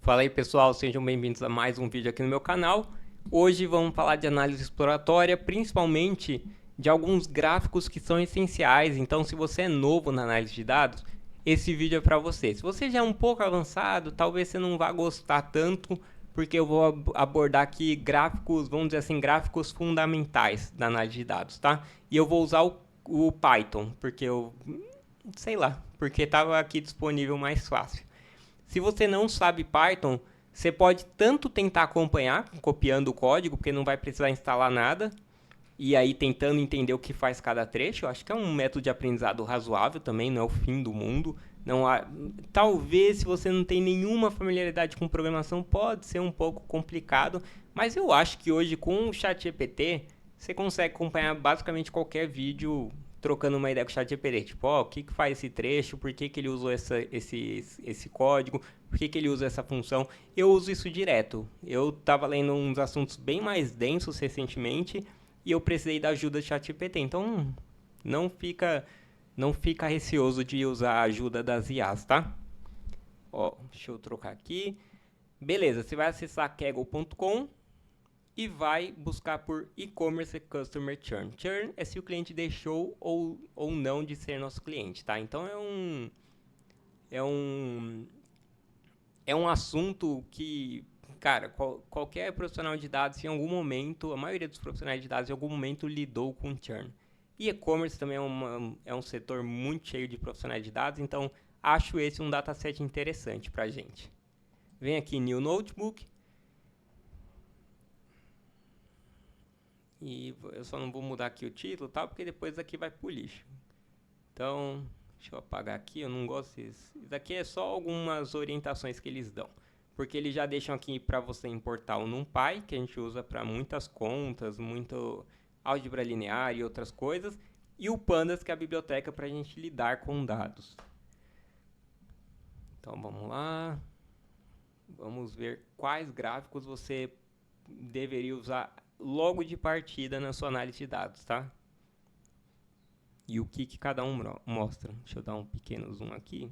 Fala aí pessoal, sejam bem-vindos a mais um vídeo aqui no meu canal. Hoje vamos falar de análise exploratória, principalmente de alguns gráficos que são essenciais. Então, se você é novo na análise de dados, esse vídeo é para você. Se você já é um pouco avançado, talvez você não vá gostar tanto, porque eu vou abordar aqui gráficos, vamos dizer assim, gráficos fundamentais da análise de dados, tá? E eu vou usar o Python, porque eu sei lá, porque estava aqui disponível mais fácil. Se você não sabe Python, você pode tanto tentar acompanhar, copiando o código, porque não vai precisar instalar nada, e aí tentando entender o que faz cada trecho. Eu acho que é um método de aprendizado razoável também, não é o fim do mundo. Não há, talvez se você não tem nenhuma familiaridade com programação, pode ser um pouco complicado, mas eu acho que hoje com o ChatGPT você consegue acompanhar basicamente qualquer vídeo trocando uma ideia com o ChatGPT, tipo, ó, o que faz esse trecho, por que ele usou esse código, por que ele usa essa função. Eu uso isso direto. Eu estava lendo uns assuntos bem mais densos recentemente e eu precisei da ajuda do ChatGPT. Então, não fica, não fica receoso de usar a ajuda das IAs, tá? Ó, deixa eu trocar aqui. Beleza, você vai acessar kaggle.com e vai buscar por e-commerce customer churn. Churn é se o cliente deixou ou não de ser nosso cliente, tá? Então é um é um assunto que, cara, qualquer profissional de dados em algum momento, a maioria dos profissionais de dados em algum momento lidou com churn. E e-commerce também é um setor muito cheio de profissionais de dados, então acho esse um dataset interessante pra gente. Vem aqui New Notebook. E eu só não vou mudar aqui o título, tá? Porque depois aqui vai pro lixo. Então, deixa eu apagar aqui, eu não gosto disso. Isso aqui é só algumas orientações que eles dão. Porque eles já deixam aqui para você importar o NumPy, que a gente usa para muitas contas, muito álgebra linear e outras coisas. E o Pandas, que é a biblioteca para a gente lidar com dados. Então, vamos lá. Vamos ver quais gráficos você deveria usar logo de partida na sua análise de dados, tá? E o que cada um mostra. Deixa eu dar um pequeno zoom aqui.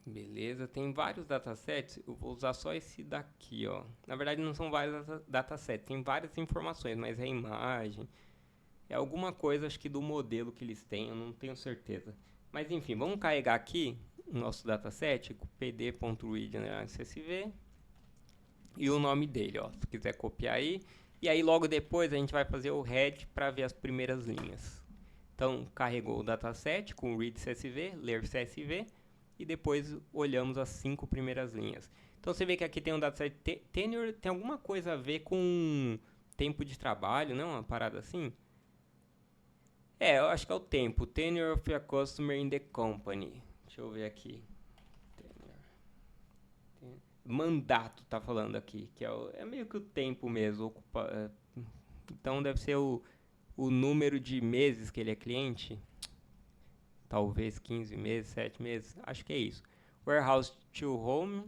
Beleza, tem vários datasets, eu vou usar só esse daqui, ó. Na verdade não são vários datasets, tem várias informações, mas é imagem, é alguma coisa acho que do modelo que eles têm, eu não tenho certeza. Mas enfim, vamos carregar aqui o nosso dataset, pd.read.csv e o nome dele, ó, se quiser copiar aí. E aí logo depois a gente vai fazer o head para ver as primeiras linhas. Então carregou o dataset com read CSV, ler CSV e depois olhamos as 5 primeiras linhas. Então você vê que aqui tem um dataset tenure, tem alguma coisa a ver com tempo de trabalho, não? Uma parada assim? É, eu acho que é o tempo. Tenure of a customer in the company. Deixa eu ver aqui. Mandato tá falando aqui, que é meio que o tempo mesmo. Então deve ser o número de meses que ele é cliente. Talvez 15 meses, 7 meses. Acho que é isso. Warehouse to home.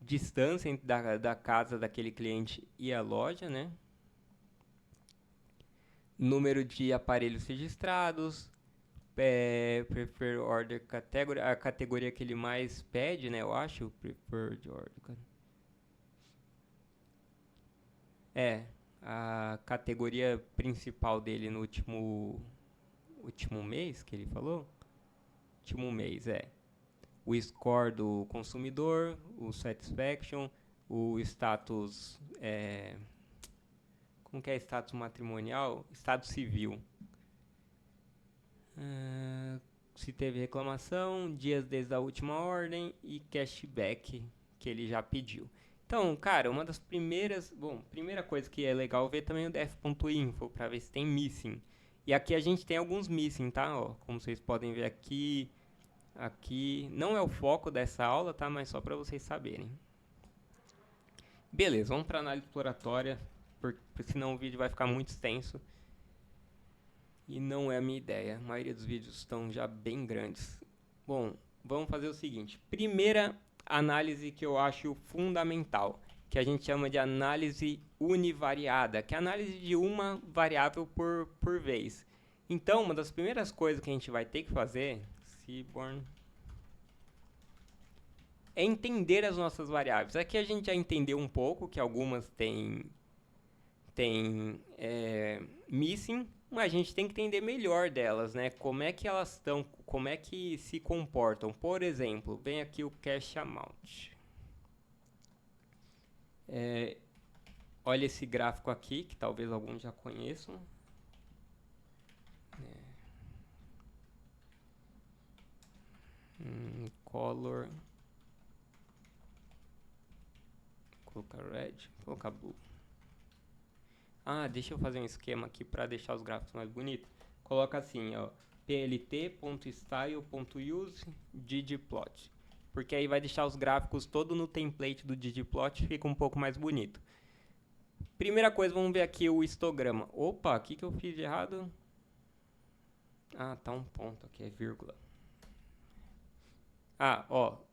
Distância da casa daquele cliente e a loja, né? Número de aparelhos registrados. Prefer order category. A categoria que ele mais pede, né? Eu acho. Preferred order. É. A categoria principal dele no último mês que ele falou. Último mês, é. O score do consumidor, o satisfaction, o status, como que é status matrimonial? Status civil. Se teve reclamação, dias desde a última ordem e cashback que ele já pediu. Então, cara, uma das primeiras, primeira coisa que é legal ver também é o def.info para ver se tem missing. E aqui a gente tem alguns missing, tá? Ó, como vocês podem ver aqui, não é o foco dessa aula, tá? Mas só para vocês saberem. Beleza, vamos para análise exploratória, porque senão o vídeo vai ficar muito extenso. E não é a minha ideia, a maioria dos vídeos estão já bem grandes. Bom, vamos fazer o seguinte. Primeira análise que eu acho fundamental que a gente chama de análise univariada, que é a análise de uma variável por vez. Então, uma das primeiras coisas que a gente vai ter que fazer, Seaborn, é entender as nossas variáveis. Aqui a gente já entendeu um pouco que algumas têm missing, mas a gente tem que entender melhor delas, né? Como é que elas estão, como é que se comportam. Por exemplo, vem aqui o cache amount. Olha esse gráfico aqui, que talvez alguns já conheçam. Color. Vou colocar red, vou colocar blue. Deixa eu fazer um esquema aqui para deixar os gráficos mais bonitos. Coloca assim, ó, plt.style.use ggplot. Porque aí vai deixar os gráficos todo no template do ggplot, fica um pouco mais bonito. Primeira coisa, vamos ver aqui o histograma. Opa, o que eu fiz de errado? Tá um ponto aqui, é vírgula.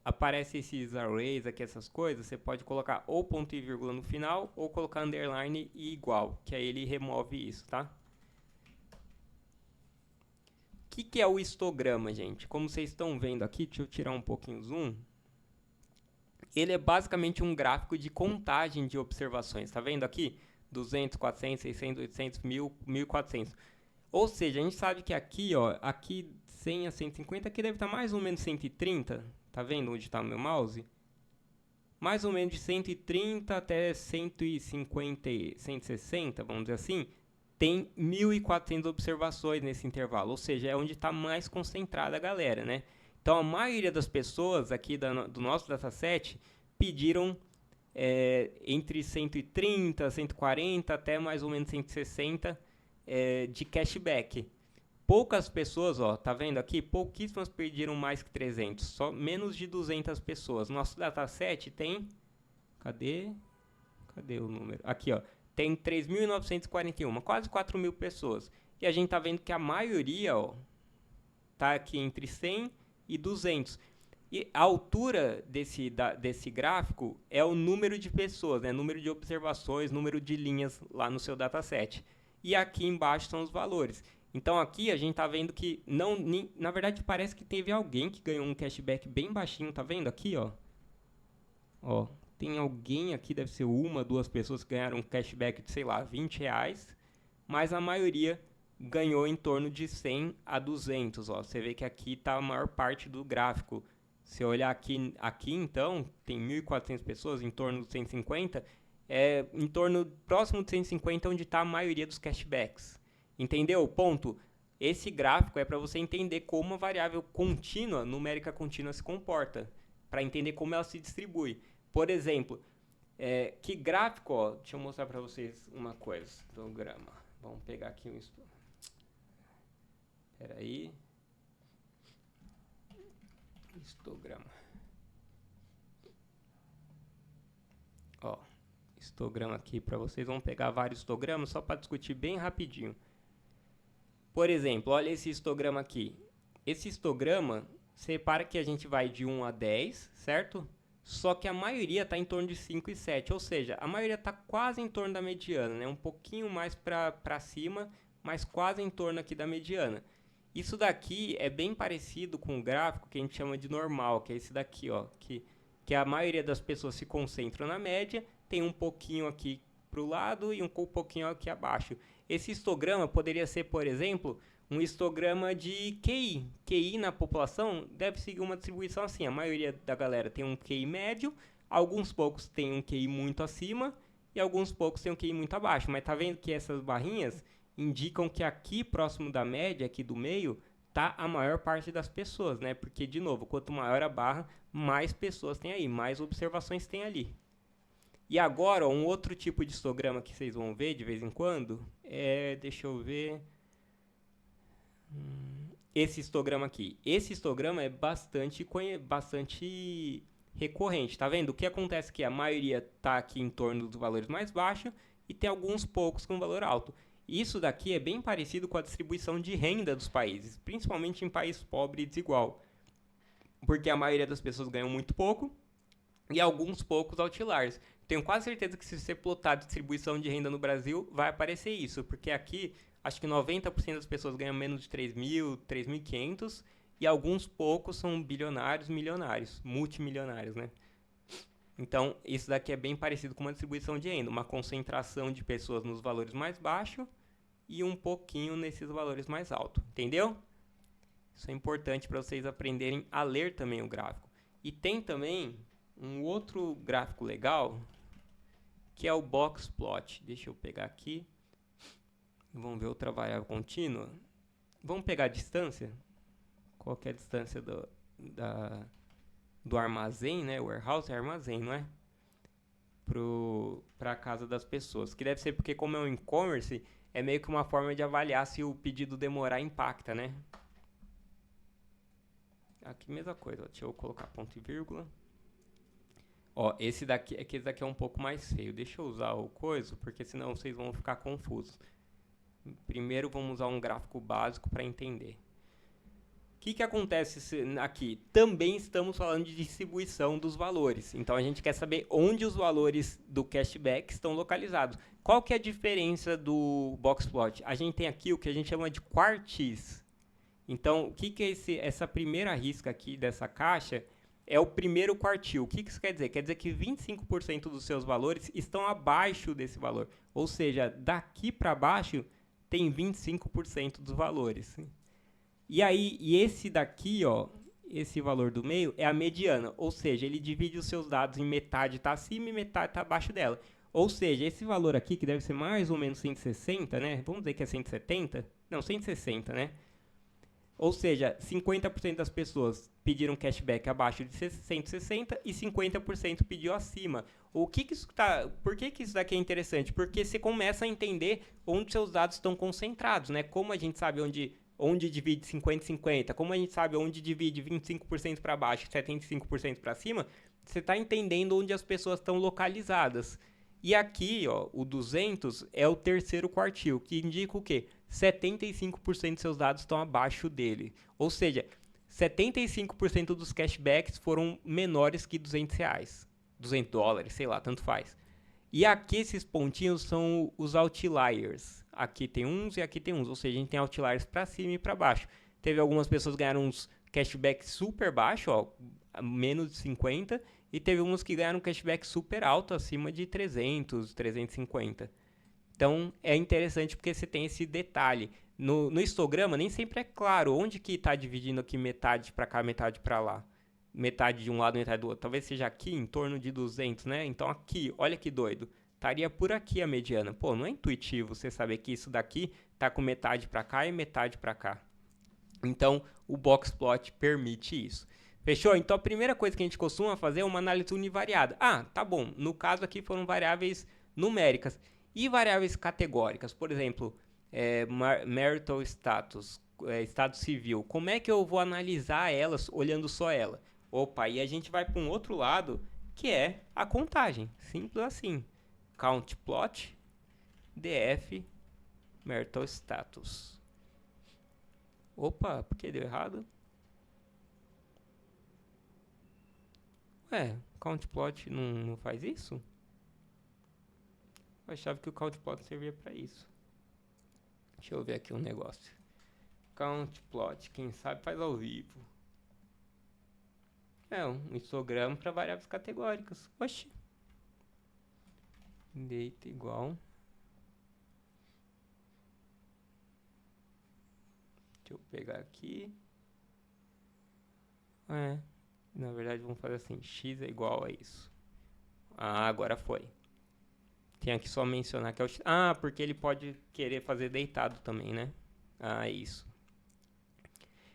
Aparece esses arrays aqui, essas coisas, você pode colocar ou ponto e vírgula no final, ou colocar underline e igual, que aí ele remove isso, tá? O que é o histograma, gente? Como vocês estão vendo aqui, deixa eu tirar um pouquinho o zoom. Ele é basicamente um gráfico de contagem de observações, tá vendo aqui? 200, 400, 600, 800, 1000, 1400. Ou seja, a gente sabe que aqui, ó, aqui 100 a 150, aqui deve estar mais ou menos 130. Tá vendo onde está o meu mouse? Mais ou menos de 130 até 150, 160, vamos dizer assim, tem 1.400 observações nesse intervalo. Ou seja, é onde está mais concentrada a galera, né? Então, a maioria das pessoas aqui do nosso dataset pediram entre 130, 140 até mais ou menos 160 de cashback. Poucas pessoas, ó, tá vendo aqui? Pouquíssimas pediram mais que 300, só menos de 200 pessoas. Nosso dataset tem... Cadê o número? Aqui, ó. Tem 3.941, quase 4.000 pessoas. E a gente tá vendo que a maioria, ó, tá aqui entre 100 e 200. E a altura desse gráfico é o número de pessoas, né? Número de observações, número de linhas lá no seu dataset. E aqui embaixo são os valores. Então aqui a gente tá vendo que na verdade parece que teve alguém que ganhou um cashback bem baixinho, tá vendo aqui, ó? Ó, tem alguém aqui, deve ser uma, duas pessoas que ganharam um cashback de, sei lá, R$20, mas a maioria ganhou em torno de 100 a 200, ó. Você vê que aqui tá a maior parte do gráfico. Se olhar aqui então, tem 1.400 pessoas, em torno de 150, em torno próximo de 150 onde está a maioria dos cashbacks. Entendeu o ponto? Esse gráfico é para você entender como a variável contínua, numérica contínua, se comporta, para entender como ela se distribui. Por exemplo, que gráfico, ó, deixa eu mostrar para vocês uma coisa, histograma. Vamos pegar aqui um histograma. Espera aí. Histograma. Ó, histograma aqui para vocês. Vamos pegar vários histogramas só para discutir bem rapidinho. Por exemplo, olha esse histograma aqui. Esse histograma, você repara que a gente vai de 1 a 10, certo? Só que a maioria está em torno de 5 e 7, ou seja, a maioria está quase em torno da mediana, né? Um pouquinho mais para cima, mas quase em torno aqui da mediana. Isso daqui é bem parecido com o gráfico que a gente chama de normal, que é esse daqui, ó, que a maioria das pessoas se concentram na média, tem um pouquinho aqui para o lado e um pouquinho aqui abaixo. Esse histograma poderia ser, por exemplo, um histograma de QI. QI na população deve seguir uma distribuição assim. A maioria da galera tem um QI médio, alguns poucos têm um QI muito acima e alguns poucos têm um QI muito abaixo. Mas tá vendo que essas barrinhas indicam que aqui próximo da média, aqui do meio, tá a maior parte das pessoas, né? Porque, de novo, quanto maior a barra, mais pessoas tem aí, mais observações tem ali. E agora, ó, um outro tipo de histograma que vocês vão ver de vez em quando deixa eu ver, esse histograma aqui. Esse histograma é bastante recorrente, tá vendo? O que acontece é que a maioria está aqui em torno dos valores mais baixos e tem alguns poucos com valor alto. Isso daqui é bem parecido com a distribuição de renda dos países, principalmente em país pobre e desigual, porque a maioria das pessoas ganham muito pouco e alguns poucos outliers. tenho quase certeza que se você plotar a distribuição de renda no Brasil, vai aparecer isso, porque aqui acho que 90% das pessoas ganham menos de 3.000, 3.500 e alguns poucos são bilionários, milionários, multimilionários, né? Então, isso daqui é bem parecido com uma distribuição de renda, uma concentração de pessoas nos valores mais baixos e um pouquinho nesses valores mais altos, entendeu? Isso é importante para vocês aprenderem a ler também o gráfico. E tem também um outro gráfico legal, que é o box plot. Deixa eu pegar aqui. Vamos ver outra variável contínua. Vamos pegar a distância. Qual que é a distância do armazém, né? Warehouse é armazém, não é? Para a casa das pessoas. Que deve ser porque, como é um e-commerce, é meio que uma forma de avaliar se o pedido demorar impacta, né? Aqui mesma coisa, ó, deixa eu colocar ponto e vírgula. Ó, esse daqui é um pouco mais feio. Deixa eu usar o coisa, porque senão vocês vão ficar confusos. Primeiro vamos usar um gráfico básico para entender. O que acontece aqui? Também estamos falando de distribuição dos valores. Então a gente quer saber onde os valores do cashback estão localizados. Qual que é a diferença do boxplot? A gente tem aqui o que a gente chama de quartis. Então, o que é essa primeira risca aqui dessa caixa? É o primeiro quartil. O que isso quer dizer? Quer dizer que 25% dos seus valores estão abaixo desse valor. Ou seja, daqui para baixo tem 25% dos valores. E aí, esse daqui, ó, esse valor do meio é a mediana. Ou seja, ele divide os seus dados em metade está acima e metade está abaixo dela. Ou seja, esse valor aqui, que deve ser mais ou menos 160, né? Vamos dizer que é 170? Não, 160, né? Ou seja, 50% das pessoas pediram cashback abaixo de 160 e 50% pediu acima. Por que isso daqui é interessante? Porque você começa a entender onde seus dados estão concentrados, né? Como a gente sabe onde divide 50 e 50, como a gente sabe onde divide 25% para baixo e 75% para cima, você está entendendo onde as pessoas estão localizadas. E aqui, ó, o 200 é o terceiro quartil, que indica o quê? 75% de seus dados estão abaixo dele. Ou seja, 75% dos cashbacks foram menores que R$200. $200, sei lá, tanto faz. E aqui esses pontinhos são os outliers. Aqui tem uns e aqui tem uns. Ou seja, a gente tem outliers para cima e para baixo. Teve algumas pessoas que ganharam uns cashbacks super baixos, ó, menos de 50, e teve uns que ganharam um cashback super alto, acima de 300, 350. Então, é interessante porque você tem esse detalhe. No histograma, nem sempre é claro onde que está dividindo aqui metade para cá, metade para lá. Metade de um lado, metade do outro. Talvez seja aqui, em torno de 200, né? Então, aqui, olha que doido. Estaria por aqui a mediana. Pô, não é intuitivo você saber que isso daqui está com metade para cá e metade para cá. Então, o boxplot permite isso. Fechou? Então, a primeira coisa que a gente costuma fazer é uma análise univariada. Ah, tá bom. No caso aqui foram variáveis numéricas. E variáveis categóricas? Por exemplo, marital status, estado civil. Como é que eu vou analisar elas olhando só ela? Opa, e a gente vai para um outro lado, que é a contagem. Simples assim. Count plot, df, marital status. Opa, por que deu errado? Ué, count plot não faz isso? Eu achava que o count plot servia para isso. Deixa eu ver aqui um negócio. Count plot, quem sabe faz ao vivo. É um histograma para variáveis categóricas. Oxi. Data igual. Deixa eu pegar aqui. Na verdade vamos fazer assim. X é igual a isso. Ah, agora foi. Tem aqui só mencionar que é o X. Ah, porque ele pode querer fazer deitado também, né? Ah, isso.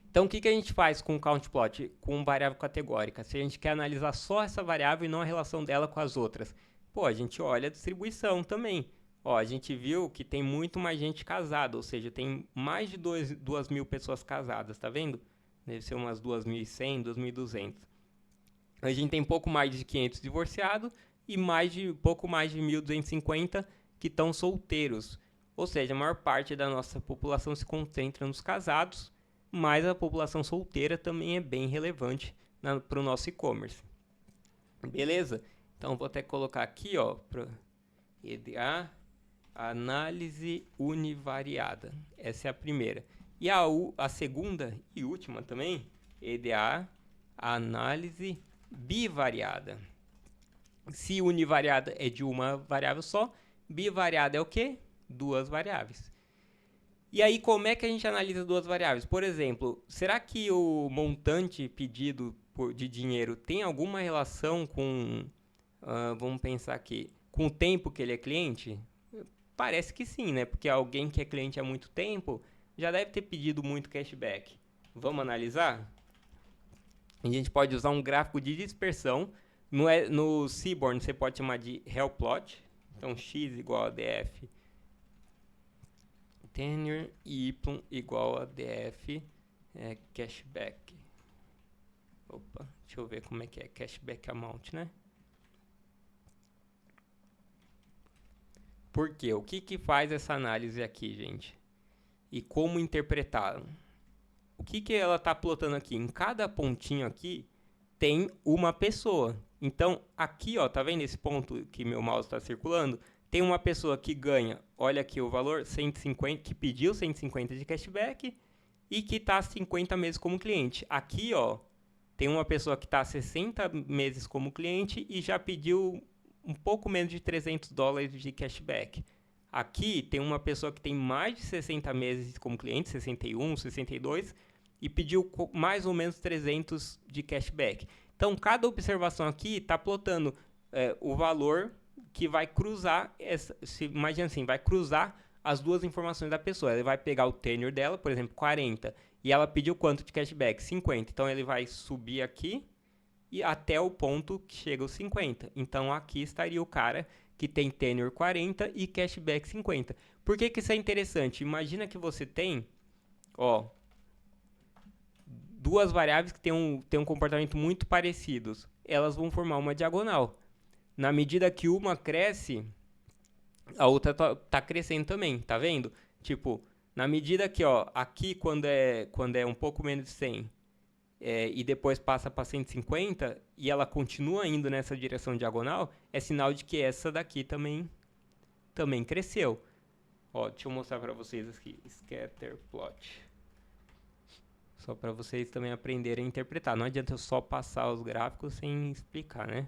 Então, o que a gente faz com o count plot? Com variável categórica. Se a gente quer analisar só essa variável e não a relação dela com as outras. Pô, a gente olha a distribuição também. Ó, a gente viu que tem muito mais gente casada, ou seja, tem mais de 2.000 pessoas casadas, tá vendo? Deve ser umas 2.100, 2.200. A gente tem pouco mais de 500 divorciados e pouco mais de 1.250 que estão solteiros. Ou seja, a maior parte da nossa população se concentra nos casados, mas a população solteira também é bem relevante para o nosso e-commerce. Beleza? Então, vou até colocar aqui, ó, para EDA, análise univariada. Essa é a primeira. E a segunda e última também, EDA, análise bivariada. Se univariada é de uma variável só, bivariada é o quê? Duas variáveis. E aí, como é que a gente analisa duas variáveis? Por exemplo, será que o montante pedido de dinheiro tem alguma relação com, vamos pensar aqui, com o tempo que ele é cliente? Parece que sim, né? Porque alguém que é cliente há muito tempo já deve ter pedido muito cashback. Vamos analisar? A gente pode usar um gráfico de dispersão. No Seaborn você pode chamar de Hellplot. Então, x igual a df tenure e y igual a df cashback. Opa, deixa eu ver como é que é cashback amount, né? Por quê? O que faz essa análise aqui, gente? E como interpretá-la? O que ela está plotando aqui? Em cada pontinho aqui tem uma pessoa. Então, aqui, ó, tá vendo esse ponto que meu mouse está circulando? Tem uma pessoa que ganha, olha aqui o valor, 150, que pediu 150 de cashback e que está 50 meses como cliente. Aqui, ó, tem uma pessoa que está 60 meses como cliente e já pediu um pouco menos de $300 de cashback. Aqui tem uma pessoa que tem mais de 60 meses como cliente, 61, 62, e pediu mais ou menos 300 de cashback. Então, cada observação aqui está plotando o valor que vai cruzar, imagina assim, vai cruzar as duas informações da pessoa. Ele vai pegar o tenure dela, por exemplo, 40, e ela pediu quanto de cashback? 50. Então, ele vai subir aqui e até o ponto que chega aos 50. Então, aqui estaria o cara que tem tenure 40 e cashback 50. Por que isso é interessante? Imagina que você tem, ó, duas variáveis que têm um comportamento muito parecidos. Elas vão formar uma diagonal. Na medida que uma cresce, a outra tá crescendo também, tá vendo? Tipo, na medida que, ó, aqui quando é um pouco menos de 100 e depois passa para 150 e ela continua indo nessa direção diagonal, é sinal de que essa daqui também cresceu. Ó, deixa eu mostrar para vocês aqui, scatter plot. Só para vocês também aprenderem a interpretar. Não adianta eu só passar os gráficos sem explicar, né?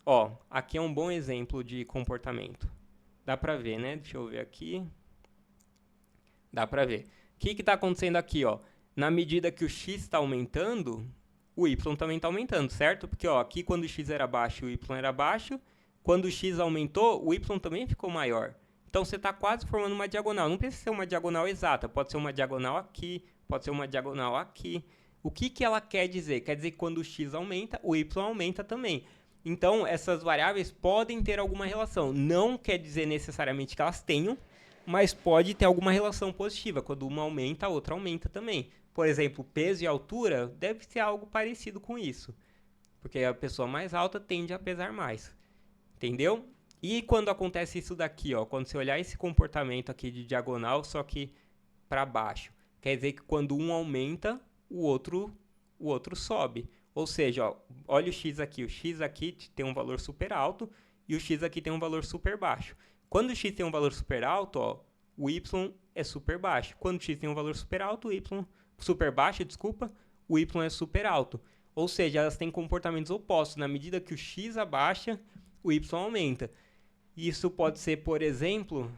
Ó, aqui é um bom exemplo de comportamento. Dá pra ver, né? Deixa eu ver aqui. Dá pra ver. O que está acontecendo aqui, ó? Na medida que o x está aumentando, o y também está aumentando, certo? Porque, ó, aqui quando o x era baixo, o y era baixo. Quando o x aumentou, o y também ficou maior. Então, você está quase formando uma diagonal. Não precisa ser uma diagonal exata. Pode ser uma diagonal aqui, pode ser uma diagonal aqui. O que ela quer dizer? Quer dizer que quando o x aumenta, o y aumenta também. Então, essas variáveis podem ter alguma relação. Não quer dizer necessariamente que elas tenham, mas pode ter alguma relação positiva. Quando uma aumenta, a outra aumenta também. Por exemplo, peso e altura deve ser algo parecido com isso. Porque a pessoa mais alta tende a pesar mais. Entendeu? E quando acontece isso daqui, ó, quando você olhar esse comportamento aqui de diagonal, só que para baixo, quer dizer que quando um aumenta, o outro sobe. Ou seja, ó, olha o x aqui tem um valor super alto e o x aqui tem um valor super baixo. Quando o x tem um valor super alto, ó, o y é super baixo. Quando o x tem um valor super alto, o y super baixo, desculpa, o y é super alto. Ou seja, elas têm comportamentos opostos. Na medida que o x abaixa, o y aumenta. Isso pode ser, por exemplo,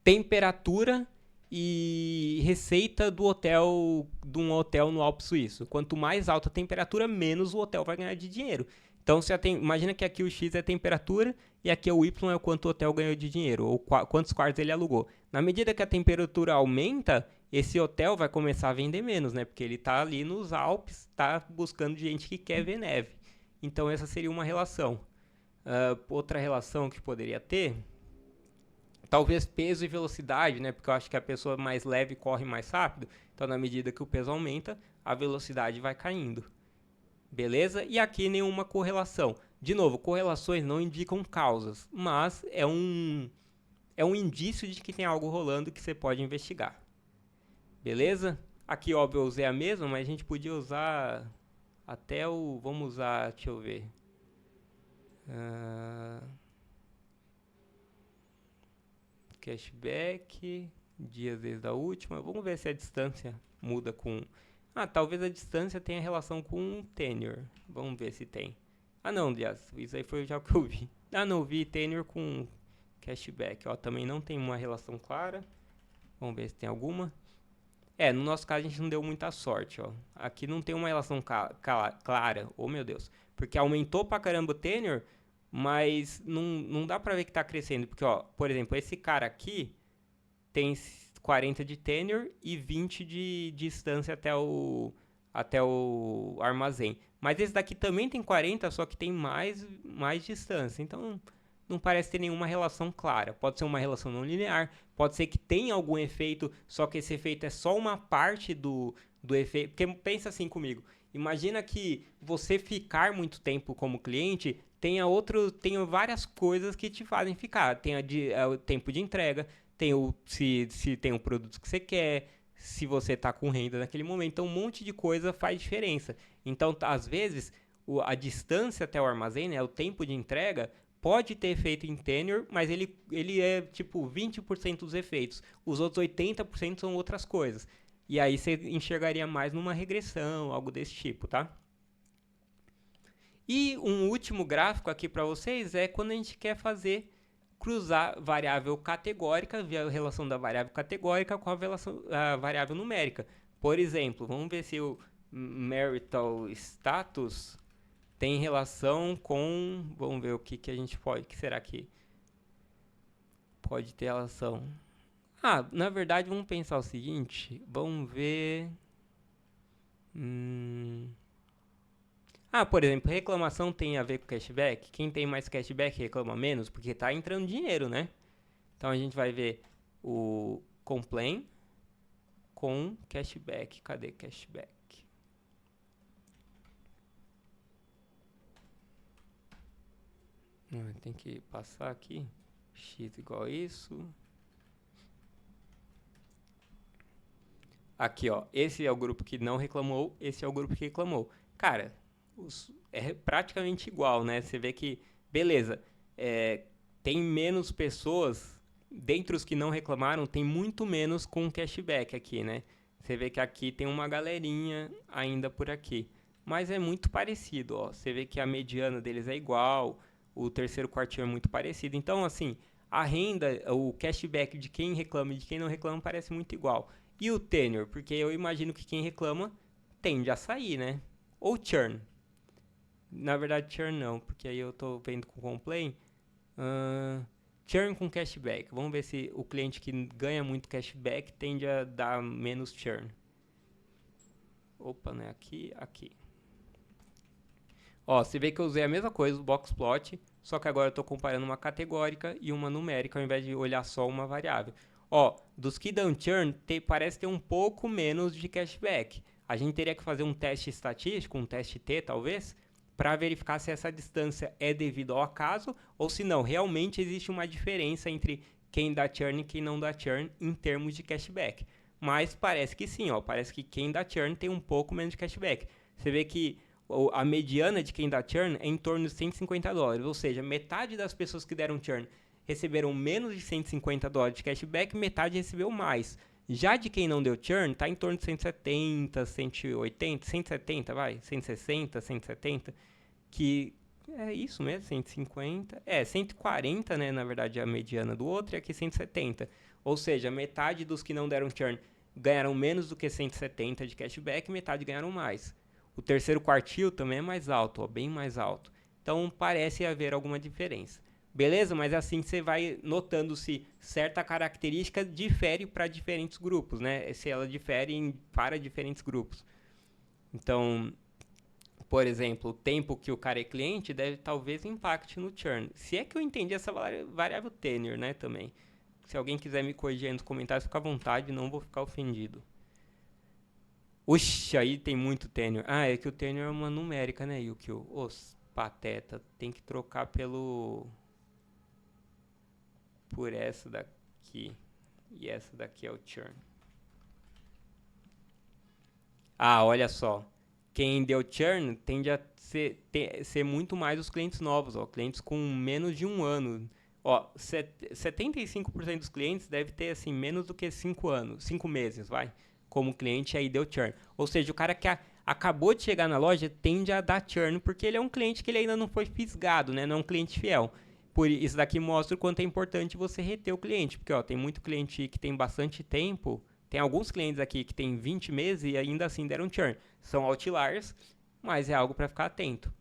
temperatura e receita de um hotel no Alpe Suíço. Quanto mais alta a temperatura, menos o hotel vai ganhar de dinheiro. Então, imagina que aqui o x é a temperatura e aqui o y é o quanto o hotel ganhou de dinheiro, ou quantos quartos ele alugou. Na medida que a temperatura aumenta, esse hotel vai começar a vender menos, né? Porque ele está ali nos Alpes, está buscando gente que quer ver neve. Então, essa seria uma relação. Outra relação que poderia ter, talvez peso e velocidade, né? Porque eu acho que a pessoa mais leve corre mais rápido. Então, na medida que o peso aumenta, a velocidade vai caindo. Beleza? E aqui nenhuma correlação. De novo, correlações não indicam causas, mas é um indício de que tem algo rolando que você pode investigar. Beleza? Aqui, óbvio, eu usei a mesma, mas a gente podia usar até o... Vamos usar, deixa eu ver. Cashback, dias desde a última. Vamos ver se a distância muda com... talvez a distância tenha relação com tenure. Vamos ver se tem. Não, aliás, isso aí foi já o que eu vi. Não, vi tenure com cashback. Ó, também não tem uma relação clara. Vamos ver se tem alguma. No nosso caso a gente não deu muita sorte, ó. Aqui não tem uma relação clara. Oh, meu Deus. Porque aumentou pra caramba o tenure, mas não dá pra ver que tá crescendo. Porque, ó, por exemplo, esse cara aqui tem 40 de tenure e 20 de distância até o armazém. Mas esse daqui também tem 40, só que tem mais distância. Então não parece ter nenhuma relação clara. Pode ser uma relação não linear, pode ser que tenha algum efeito, só que esse efeito é só uma parte do efeito. Porque pensa assim comigo, imagina que você ficar muito tempo como cliente tenha várias coisas que te fazem ficar. Tem o tempo de entrega, tem se tem o produto que você quer, se você está com renda naquele momento. Então um monte de coisa faz diferença. Então às vezes a distância até o armazém, né, o tempo de entrega, pode ter efeito em tenure, mas ele é tipo 20% dos efeitos. Os outros 80% são outras coisas. E aí você enxergaria mais numa regressão, algo desse tipo, tá? E um último gráfico aqui para vocês é quando a gente quer cruzar variável categórica, via a relação da variável categórica com a variável numérica. Por exemplo, vamos ver se o marital status tem relação com... Vamos ver o que a gente pode... O que será que pode ter relação? Na verdade, vamos pensar o seguinte. Vamos ver... por exemplo, reclamação tem a ver com cashback. Quem tem mais cashback reclama menos, porque está entrando dinheiro, né? Então a gente vai ver o complain com cashback. Cadê cashback? Tem que passar aqui. X igual a isso. Aqui, ó. Esse é o grupo que não reclamou. Esse é o grupo que reclamou. Cara, é praticamente igual, né? Você vê que, beleza, tem menos pessoas. Dentre os que não reclamaram, tem muito menos com cashback aqui, né? Você vê que aqui tem uma galerinha ainda por aqui. Mas é muito parecido, ó. Você vê que a mediana deles é igual. O terceiro quartil é muito parecido. Então, assim, a renda, o cashback de quem reclama e de quem não reclama parece muito igual. E o tenure? Porque eu imagino que quem reclama tende a sair, né? Ou churn. Na verdade, churn não, porque aí eu tô vendo com complaint. Churn com cashback. Vamos ver se o cliente que ganha muito cashback tende a dar menos churn. Opa, não é aqui, aqui. Ó, você vê que eu usei a mesma coisa do boxplot, só que agora eu estou comparando uma categórica e uma numérica ao invés de olhar só uma variável. Ó, dos que dão churn, parece ter um pouco menos de cashback. A gente teria que fazer um teste estatístico, um teste T talvez, para verificar se essa distância é devido ao acaso ou se não, realmente existe uma diferença entre quem dá churn e quem não dá churn em termos de cashback. Mas parece que sim, ó, parece que quem dá churn tem um pouco menos de cashback. Você vê que a mediana de quem dá churn é em torno de $150, ou seja, metade das pessoas que deram churn receberam menos de $150 de cashback, metade recebeu mais. Já de quem não deu churn, está em torno de 170, 180, 170, vai, 160, 170, que é isso mesmo, 150, 140, né, na verdade, a mediana do outro, e aqui 170. Ou seja, metade dos que não deram churn ganharam menos do que 170 de cashback, metade ganharam mais. O terceiro quartil também é mais alto, ó, bem mais alto. Então parece haver alguma diferença. Beleza? Mas assim você vai notando se certa característica difere para diferentes grupos, né? Se ela difere para diferentes grupos. Então, por exemplo, o tempo que o cara é cliente deve talvez impacte no churn. Se é que eu entendi essa variável tenure, né, também. Se alguém quiser me corrigir aí nos comentários, fica à vontade, não vou ficar ofendido. Oxi, aí tem muito tenure. É que o tenure é uma numérica, né, Yukio? Os pateta, tem que trocar por essa daqui. E essa daqui é o churn. Olha só. quem deu churn tende a ser muito mais os clientes novos, ó, clientes com menos de um ano. Ó, 75% dos clientes deve ter assim, menos do que 5 meses, vai, como cliente aí deu churn. Ou seja, o cara que acabou de chegar na loja tende a dar churn, porque ele é um cliente que ele ainda não foi fisgado, né? Não é um cliente fiel. Por isso daqui mostra o quanto é importante você reter o cliente, porque ó, tem muito cliente que tem bastante tempo, tem alguns clientes aqui que tem 20 meses e ainda assim deram churn. São outliers, mas é algo para ficar atento.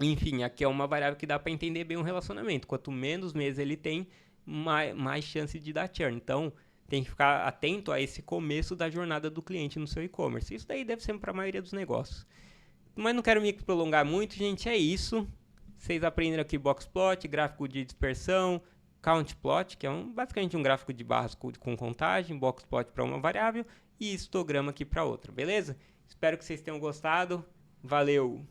Enfim, aqui é uma variável que dá para entender bem um relacionamento. Quanto menos meses ele tem, mais chance de dar churn. Então, tem que ficar atento a esse começo da jornada do cliente no seu e-commerce. Isso daí deve ser para a maioria dos negócios. Mas não quero me prolongar muito, gente. É isso. Vocês aprenderam aqui boxplot, gráfico de dispersão, countplot, que é basicamente um gráfico de barras com contagem, boxplot para uma variável e histograma aqui para outra, beleza? Espero que vocês tenham gostado. Valeu!